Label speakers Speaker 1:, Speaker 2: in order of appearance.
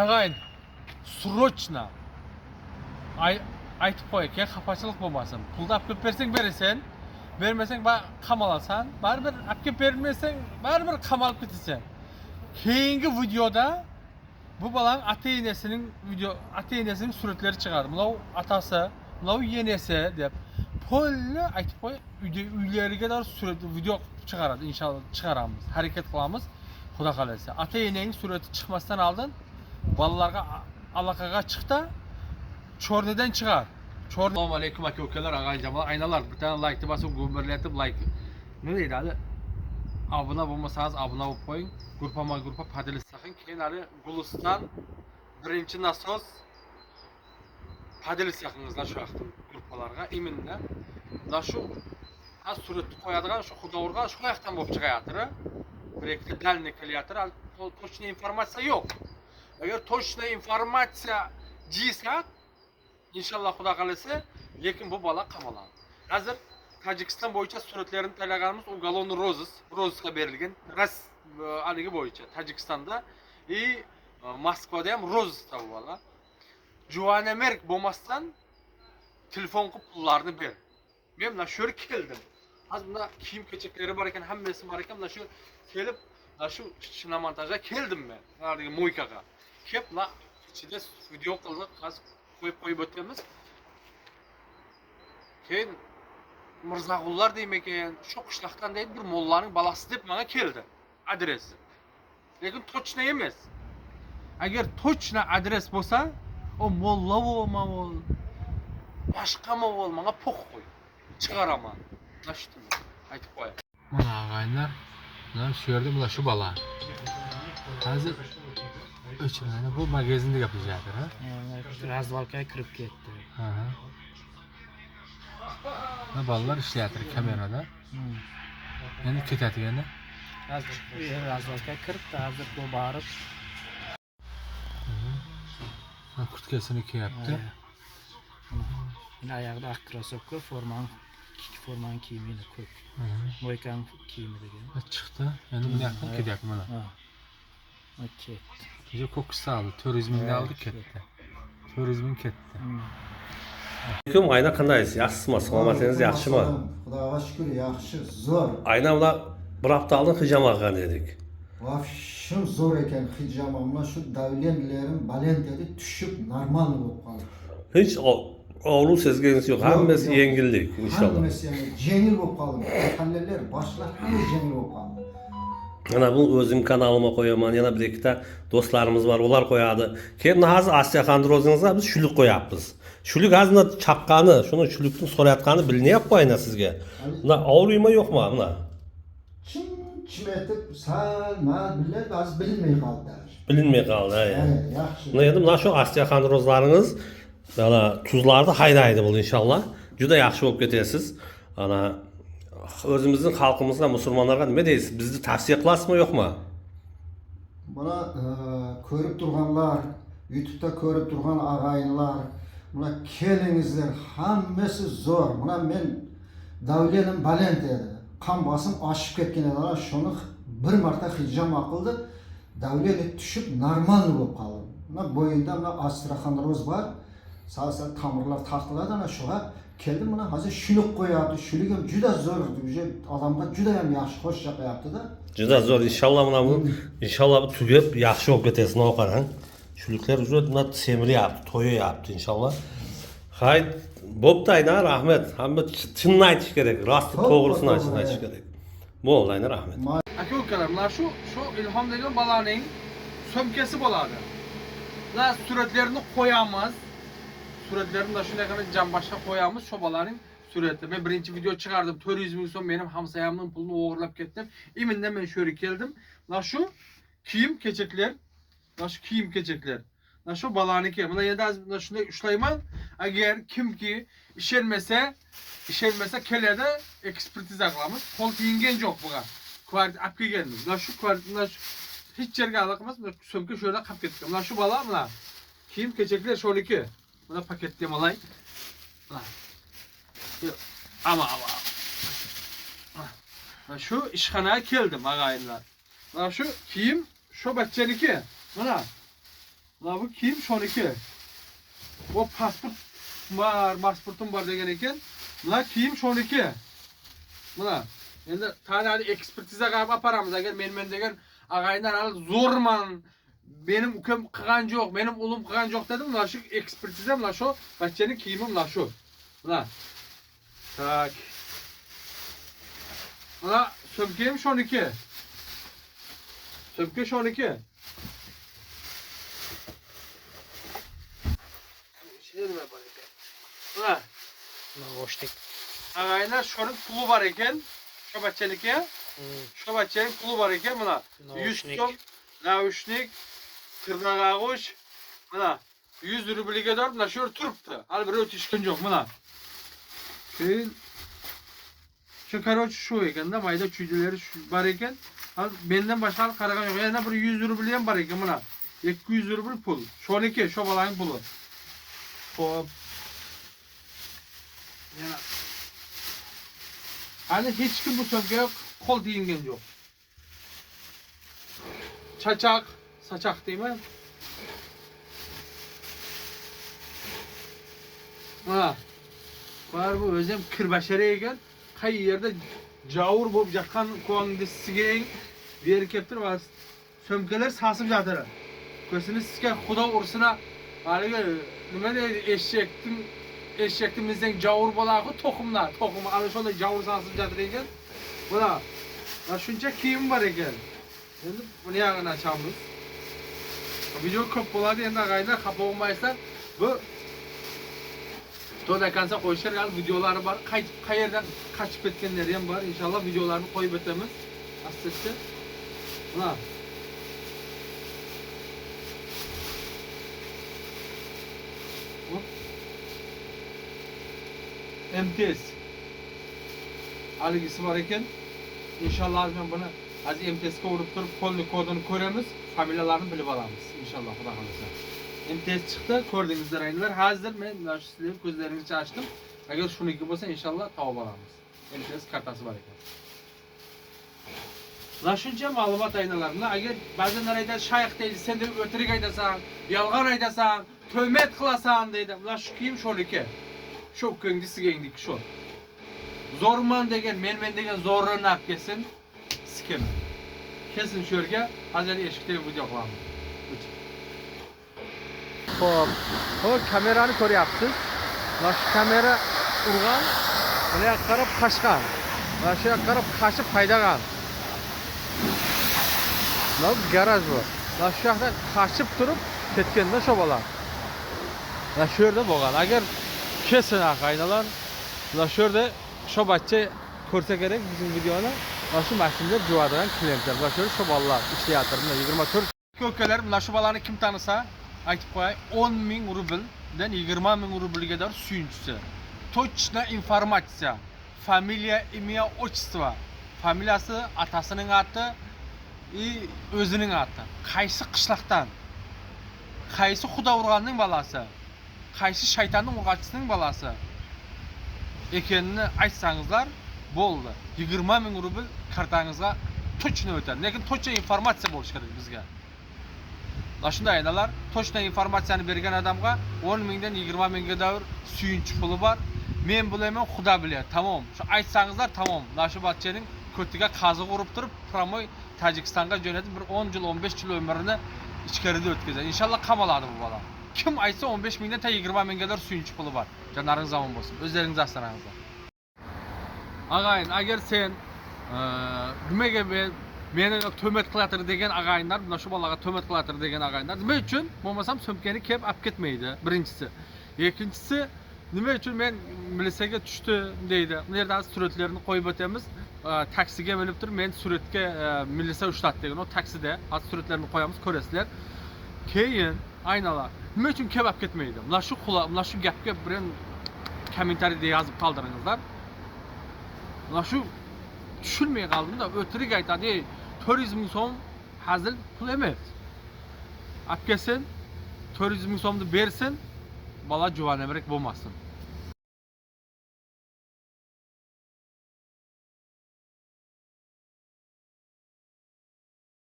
Speaker 1: Agayın, srochna. Aytıp koyak ya, xafaçılık bo'lmasin. Pulni olib kelib bersang berasan, bermasang qamalasan. Baribir olib kelib bermasang, baribir qamalib ketasan. Keyingi videoda bu balaning ata-enasining suratlari chiqadi. Bular atasi, bular yenesi deb. Polni aytib qo'y, uylariga da surat video chiqaradi. Inshaalloh chiqaramiz. Harakat qilamiz. Xudo xolasa. Ata-enaning surati chiqmasdan oldin balalarga aloqaga chiqda chornidan chiqar. Assalomu alaykum aka-ukalar, ag'ay-jamalar, aynalar. Bir tane like bosib, gumberlatib like. Nima deydi hali? Abone bo'lmasangiz abone bo'lib qo'ying. Gruppa padilish saqing. Keyin hali Guliston birinchi nasos padilish saqingizlar shu vaqtda gruppalarga iminda. Ular shu suratni qo'yadigan shu xudourga shu yoqdan bo'lib chiqayotir. Direktga dalni kelyaptir. Точная informatsiya yo'q. Agar точная informatsiya jisa, inshaalloh xudo qalasa, lekin bu bola qamaladi. Hozir Tojikiston bo'yicha suratlarini tayyorlaganimiz uголовный rozыска berilgan. Haligi bo'yicha Tojikistonda Moskvada ham rozыска bu bola. Juana Merk bo'lmasdan telefon qilib pullarni ber. Men mana shu yerga keldim. Hozir bunda kiyim kechaklari bor ekan, hammasi bor ekan. Mana shu kelib, mana shu shinamontajga keldim men. Haligi moykaga. Kelib, mana ichida video qilib, hozir qo'yib o'tamiz. Keyin Mirzag'ullar deymikan, shu qishloqdan deydi bir mollaning balasi deb menga keldi. Adresi. Lekin точно emas. Agar точно adres bo'lsa, o molla bo'lma ol. Boshqami ol, menga po'q qo'y. Chiqaraman. Nashtimi? Aytib qo'y. Mana ag'aylar, mana shu yerda bular shu bola. Hozir o'chirmani bu magazinda gapiryapti, ha?
Speaker 2: Razvalkaga kirib ketdi.
Speaker 1: Ha. Va bolalar ishlayapti kamerada. Endi ketadi yana.
Speaker 2: Razvalkaga kiribdi, hozir bu borib.
Speaker 1: Kurtkasini kiyapti.
Speaker 2: Oyog'ida oq krossovka, forman kiyimini ko'k. Moykan kiyimi degan.
Speaker 1: Chiqdi. Endi bu yoqdan ketyapti mana.
Speaker 2: Okey.
Speaker 1: Juda ko'kisi oldi, turizmni oldi ketdi. Turizm ketdi.
Speaker 3: Alaykum, ayna qandaysiz? Yaxshisizmi? Salomatingiz yaxshimi?
Speaker 4: Xudoga shukr, yaxshi, zo'r.
Speaker 3: Ayna bilan bir hafta oldin hijom olgan edik.
Speaker 4: Vafshu zo'r ekan hijom. Mana shu davlenlarim baland edi, tushib normal bo'lib qoldi.
Speaker 3: Hech og'riq sezganingiz yo'q. Hammasi yengillik inshaalloh.
Speaker 4: Hammasi yengil bo'lib qoldi. Mahallalar, boshlar hamma yengil bo'lib qoldi.
Speaker 3: Mana bu o'zim kanalimga qo'yaman. Yana bir ikkita do'stlarimiz bor, ular qo'yadi. Keyin hozir osteoxondrozingizga biz shuluk qo'yapmiz. Shuluk hozir chaqqani, shuni shulukni so'rayotgani bilinyapti ayna sizga. Bunda og'riymi yo'qmi bunda?
Speaker 4: Kim etib sal mal billar, ba'zi bilmay qoldi.
Speaker 3: Bilinmay qoldi, ha.
Speaker 4: Yaxshi.
Speaker 3: Bunda endi mana shu osteoxondrozlaringiz mana tuzlarni haydaydi bu inshaalloh. Juda yaxshi bo'lib ketasiz. Ana o'zimizning xalqimizga, musulmonlarga nima deysiz? Bizni tavsiya qilasizmi, yo'qmi?
Speaker 4: Buna ko'rib turganlar, YouTube'da ko'rib turgan ag'ayinlar, buna kelingizlar, hammasi zo'r. Buna men davlenim baland edi. Qon bosim oshib ketgan edi. Shuni bir marta hijom qildi. Davleni tushib normal bo'lib qoldi. Buna bo'yinda buna osteoxondroz bor. Sal tomirlar tortiladi, ana shuga keldim. Buna hozir shuluk qo'yapti. Shuluk ham juda zo'r, odamga juda ham yaxshi xo'sh chaqayapti-da.
Speaker 3: Juda zo'r, inshaalloh mana bu inshaalloh tugab yaxshi bo'lib ketasiz, mana qarang. Shuluklar juda semiryapti, to'yayapti inshaalloh. Hay, bo'pti ayna, rahmat. Hamma chinni aytish kerak, rost to'g'risini aytish kerak. Bo'ldi ayna, rahmat.
Speaker 1: Aka-ukalar, mana shu Ilhom degan bolaning so'mkasi bo'ladi. Ular suratlarini qo'yamiz. Suratlarini da shunday qilib jambashga qo'yamiz. Shu bolaning surati. Men birinchi video chiqardim. 400 ming so'm mening hamsoyamning pulini o'g'irlab ketdim. Iminda men shu yerga keldim. Mana shu kiyim kechaklar, mana shu kiyim kechaklar. Mana shu bolaniki. Buni endi shunday ushlayman. Agar kimki ishonmasa keladi, ekspertiza qilamiz. Qo'l kiyingan yo'q buga. Kvartira olib kelganmiz. Mana shu kvartira hech yerga aloqamiz. So'mka shu yerda qolib ketgan. Mana shu bola, mana kiyim kechaklar sho'niki. Buna paketlayam olay. Ama. Şu ishxonaga keldim ag'ayinlar. Mana shu kiyim shu bachchaniki. Mana La bu kiyim 12. O pasportum var degen eken. La kiyim 12. Buna. Endi tane ekspertize qarab aparamiz. Agar men degen agaylar al zorman. Benim ukam qilgan yo'q, benim ulum qilgan yo'q dedim. La shu ekspertizam la shu bachchaning kiyimim la shu. La. Tak. La sömkem 12. Sömke 12. Şey nima bor ekan? Mana
Speaker 2: Nagoshtik.
Speaker 1: agaylar şunun pulu var eken. Şu bachchaniki. Şu bachchaning pulu var eken mana 100 so'm naushnik, tırnaqag'ush. Mana 100 rubliga dor, mana shu turibdi. Hali bir o'tishgan yo'q mana. Şu karoç şu ekanda mayda çüydüleri var eken. Benden başka qaragan yo'q. Yana bir 100 rubl ham var eken mana. 200 rubl pul. Şoniki, şu balaning pulu. Hop. Yana. Hali hech kim bu sömkeye qo'l tiyingan yo'q. Çaçak, saçak deyman. Mana. Var bu özüm kirbashara ekan. Qay yerda javur bo'lib jaqqan ko'ngdisiga beri kelib turib, sömkeler sasib жатыр. Ko'sini sizga xudo ursina haligi nima deydi eshaktimizdan javur bo'ladi, to'qimlar, to'qim ana shunday javur sasib жатыр ekan. Mana shuncha kiyim bor ekan. Endi buni yog'ini ochamiz. Video ko'p bo'ladi, endi ag'aylar xafa bo'lmaysizlar. Bu To'da kansa qo'yishlar videolari bor. Qayerdan qochib ketganlari ham bor. Inshaalloh videolarni qo'yib o'tamiz. Asta-asta. Mana. MTS. Haligisi bor ekan. Inshaalloh men buni hozir MTSga urib turib, qo'lni kodini ko'ramiz, familiyalarini bilib olamiz. Inshaalloh xudo xolasa. MTS chiqdi, ko'rdingizlar aynilar. Hozir men sizlarning ko'zlaringizni ochdim. Agar shuniki bo'lsa, inshaalloh tavib olamiz. MTS kartasi bor ekan. La shuncha ma'lumot aynalar. Mana agar ba'zanlar aytadi, shayx deydi, sen deb o'tirik aytasan, yolg'on aytasan, tuhmat qilasan deydi. Mana shu kiyim shuniki. Shu ko'ngdisiga shu. Zo'rman degan, men degan zo'rni olib kelsin, sikim. Kelsin shu yerga, hozir eshikda video qilamiz. Hop. Hop, kamerani ko'ryapsiz. Mana shu kamera urgan, buni yoqqa qarab qashgan. Mana shu yoqqa qarab qashib haydagan. Mana garaj bu. Mana shu yoqda qashib turib ketganda shu bola. Mana shu yerda bo'lgan. Agar kelsin aqaynalar, mana shu yerda shu bachcha ko'rsa kerak bizim videoni. Mana shu mashinada juvadigan klientlar. Mana shu bolalar ishlayapti. 24 ko'kalar, mana shu bolani kim tanisa aytib qo'yay, 10.000 rubldan 20.000 rublga kadar suyunchisi. Точно informatsiya. Familiya, imya, отчество. Familiyasi, atasining ati, o'zining ati. Qaysi qishloqdan? Qaysi xudo urganning balasi? Qaysi shaytonning urg'achisining balasi? Ekenini aytsangizlar, bo'ldi. 20.000 rubl kartangizga точно o'tadi. Lekin точно informatsiya bo'lish kerak bizga. La shunday aynalar, точно informatsiyani bergan odamga 10.000 dan 20.000 ga davr suyunchi puli bor. Men bilaman, Xudo biladi. Tamom. Shu aytsangizlar tamom. La shu bachchaning ko'tiga qaziq urib turib, promoy Tojikistonga jo'natib bir 10 yil, 15 yil umrini ichkarida o'tkazadi. Inshaalloh qamaladi bu bola. Kim aytsa 15.000 dan 20.000 ga davr suyunchi puli bor. Janoringiz zamon bo'lsin. O'zlaringiz asraningizlar. Ag'ayin, agar sen nimaga meni tuhmat qilatir degan ag'ayinlar, mana shu bolaga tuhmat qilatir degan ag'ayinlar nima uchun bo'lmasam so'mkani kelib olib ketmaydi, birinchisi. Ikkinchisi, nima uchun men militsiyaga tushdi deydi. Bu yerda suratlarni qo'yib o'tamiz. Taksiga minib turib, men suratga militsiya ushlatdi degan. O taksida hozir suratlarni qo'yamiz, ko'rasizlar. Keyin aynalar nima uchun kelib olib ketmaydi? Mana shu gapga birin kommentariyada yozib qoldiringizlar. Mana shu tushunmay qoldim-da, o'tirik aytadi, 400.000 so'm hazil pul emas. Olib kelsin, 400.000 so'mni bersin, bola juvonamrak bo'lmasin.